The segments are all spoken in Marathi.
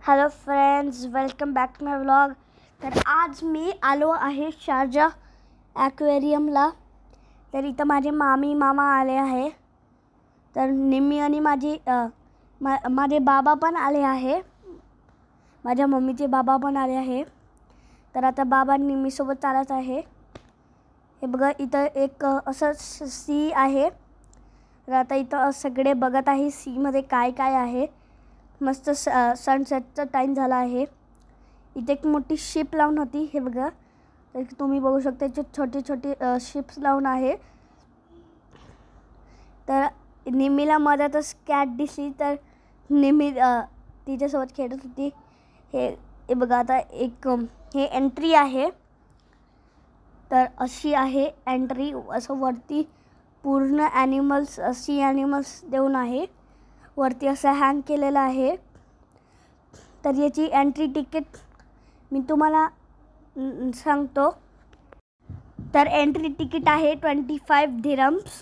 Hello friends, welcome back to my vlog. तर आज मी आलो आहे शारजा ॲक्वेरियमला. तर इथं माझे मामा आले आहे. तर निम्मी आणि माझे बाबा पण आले आहे. माझ्या मम्मीचे बाबा पण आले आहे. तर आता बाबा निम्मीसोबत चालत आहे. हे बघा, इथं एक असं सी आहे. तर आता इथं सगळे बघत आहे सीमध्ये काय काय आहे. मस्त सनसेटचा टाइम झाला आहे. इथे एक मोठी शिप लावून होती. हे बघा, तर तुम्ही बघू शकता इथे छोटे छोटे शिप्स लावून आहे. तर निम्मीला मधातच कॅट दिसली, तर निम्मी तिच्यासोबत खेळत होती. हे बघा, आता एक हे एंट्री आहे. तर अशी आहे एंट्री. असं वरती पूर्ण ॲनिमल्स, सी ॲनिमल्स देऊन आहे. वरती असं हँग केलेलं आहे. तर याची एंट्री तिकीट मी तुम्हाला सांगतो. तर एंट्री तिकीट आहे 25 dirhams.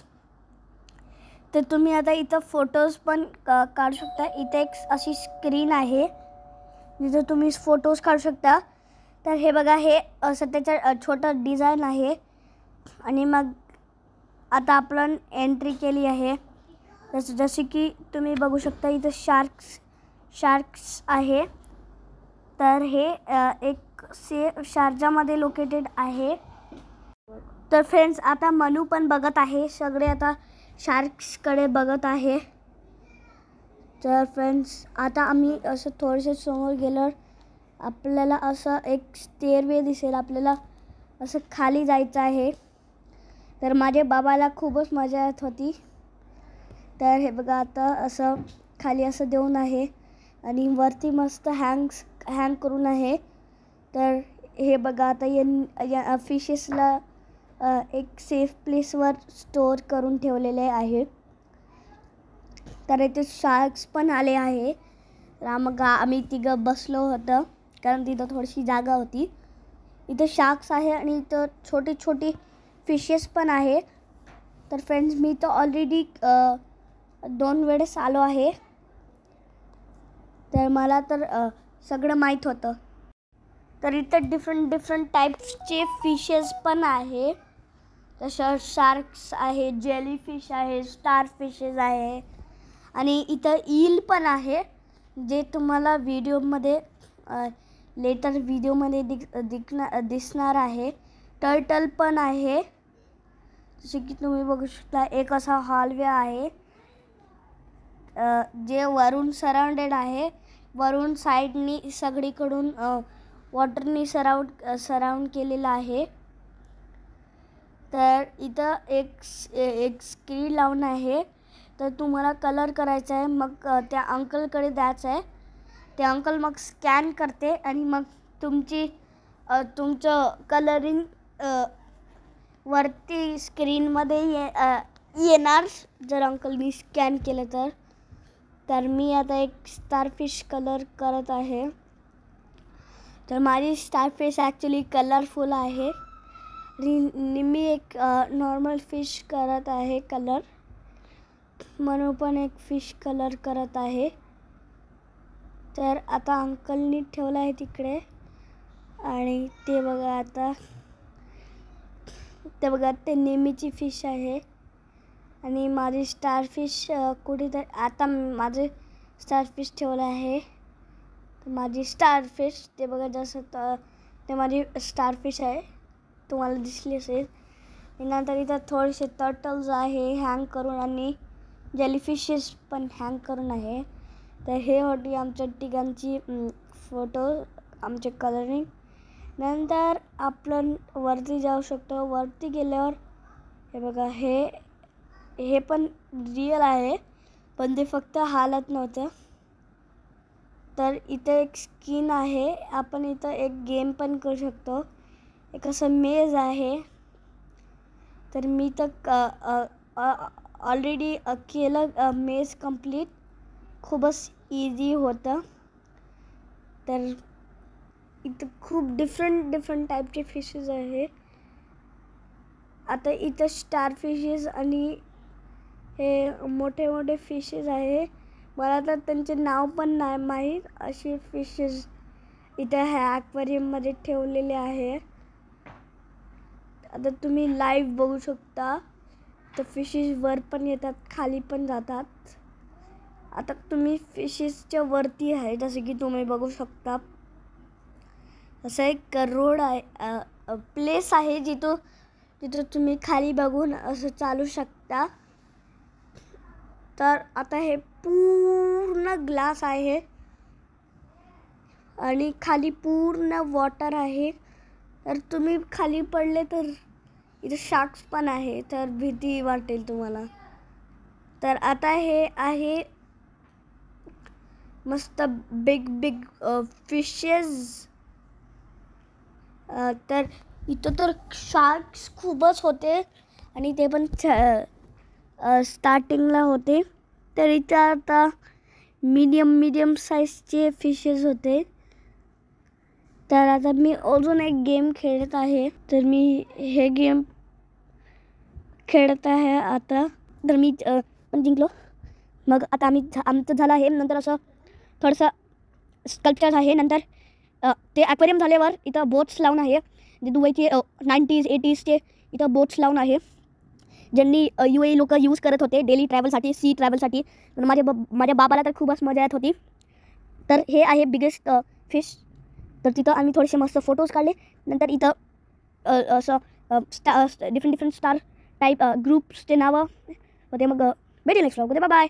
तर तुम्ही आता इथं फोटोज पण काढू शकता. इथे एक अशी स्क्रीन आहे जिथं तुम्ही फोटोज काढू शकता. तर हे बघा, हे असं त्याचं छोटं डिझाईन आहे. आणि मग आता आपण एंट्री केली आहे. जसे की तुम्ही बघू शकता इथं शार्क्स आहे. तर हे एक शारजामध्ये लोकेटेड आहे. तर फ्रेंड्स, आता मनू पण बघत आहे. सगळे आता शार्क्सकडे बघत आहे. तर फ्रेंड्स, आता आम्ही असं थोडेसे समोर गेल्यावर आपल्याला असं एक स्टेअरवे दिसेल. आपल्याला असं खाली जायचं आहे. तर माझ्या बाबाला खूपच मजा येत होती. तर हे बघा, आता असं खाली असं देऊन आहे आणि वरती मस्त हँग करून आहे. तर हे बघा, आता या फिशेसला एक सेफ प्लेसवर स्टोअर करून ठेवलेले आहे. तर इथे शार्क्स पण आले आहे. तर मग आम्ही तिघं बसलो होतं, कारण तिथं थोडीशी जागा होती. इथं शार्क्स आहे आणि इथं छोटी छोटी फिशेस पण आहे. तर फ्रेंड्स, मी तर ऑलरेडी 2 वेळेस आलो आहे. तर मला तर सगळं माहीत होतं. तर इथं डिफरंट टाईप्सचे फिशेस पण आहे. जसं शार्क्स आहे, जेलीफिश आहे, स्टार फिशेस आहे आणि इथं ईल पण आहे, जे तुम्हाला व्हिडिओमध्ये लेटर व्हिडिओमध्ये दिसणार आहे. टर्टल पण आहे. जसे की तुम्ही बघू शकता, एक असा हॉलवे आहे जे वरून सराउंडेड आहे. वरून साईडनी सगळीकडून वॉटरनी सराउंड केलेलं आहे. तर इथं एक स्क्रीन लावून आहे. तर तुम्हाला कलर करायचा आहे, मग त्या अंकलकडे द्यायचं आहे. ते अंकल मग स्कॅन करते आणि मग तुमचं कलरिंग वरती स्क्रीनमध्ये येणार, जर अंकलनी स्कॅन केलं तर. तर मी आता एक स्टारफिश कलर करत आहे. तर माझी स्टारफिश ॲक्च्युली कलरफुल आहे. निम्मी एक नॉर्मल फिश करत आहे कलर. मनू पण एक फिश कलर करत आहे. तर आता अंकलनी ठेवलं आहे तिकडे. आणि ते बघा, ते नेहमीची फिश आहे. आणि माझी स्टारफिश कुठेतरी, आता माझे स्टारफिश ठेवलं आहे. तर माझी स्टारफिश, ते बघा, जसं ते माझी स्टारफिश आहे, तुम्हाला दिसली असेल. नंतर इथं थोडेसे टर्टल्स आहे हँग करून आणि जेलीफिशेस पण हँग करून आहे. तर हे होती आमच्या तिघांची फोटो, आमचे कलरिंग. नंतर आपण वरती जाऊ शकतो. वरती गेल्यावर हे बघा, हे पण रिअल आहे, पण ते फक्त हालत नव्हतं. तर इथे एक स्किन आहे. आपण इथं एक गेम पण करू शकतो. एक असं मेज आहे. तर मी तर ऑलरेडी केलं मेज कंप्लीट. खूपच इझी होतं. तर इथं खूप डिफरंट टाईपचे फिशेस आहे. आता इथं स्टार फिशेस आणि हे मोठे फिशेस आहे. मला तर त्यांचे नाव पण नाही माहीत. असे फिशेस इथे ह्या ॲक्वेरियममध्ये ठेवलेले आहे. आता तुम्ही लाईव्ह बघू शकता. तर फिशेस वर पण येतात, खाली पण जातात. आता तुम्ही फिशेसच्या वरती आहे, जसं की तुम्ही बघू शकता. असं एक रोड आहे, प्लेस आहे जिथं तुम्ही खाली बघून असं चालू शकता. तर आता हे पूर्ण ग्लास आहे आणि खाली पूर्ण वॉटर आहे. तर तुम्ही खाली पडले तर इथे शार्क्स पण आहे, तर भीती वाटेल तुम्हाला. तर आता हे आहे मस्त बिग बिग फिशेस. तर इथं तर शार्क्स खूपच होते आणि ते पण स्टार्टिंगला होते. तर इथं आता मीडियम साईजचे फिशेस होते. तर आता मी अजून एक गेम खेळत आहे. तर मी हे गेम खेळत आहे आता. तर मी पण जिंकलो. मग आता आमचं झालं आहे. नंतर असं थोडंसं स्कल्पचर आहे. नंतर ते ॲक्वेरियम झाल्यावर इथं बोट्स लावून आहे. जे दुबईचे 90s 80sचे इथं बोट्स लावून आहे, ज्यांनी UAE लोक यूज करत होते डेली ट्रॅव्हलसाठी, सी ट्रॅव्हलसाठी. माझ्या बाबाला तर खूपच मजा येत होती. तर हे आहे बिगेस्ट फिश. तर तिथं आम्ही थोडेसे मस्त फोटोज काढले. नंतर इथं असं डिफरंट स्टार टाईप ग्रुप्सचे नावं होते. मग भेटेल नेक्स्ट व्लॉगमध्ये. Bye bye.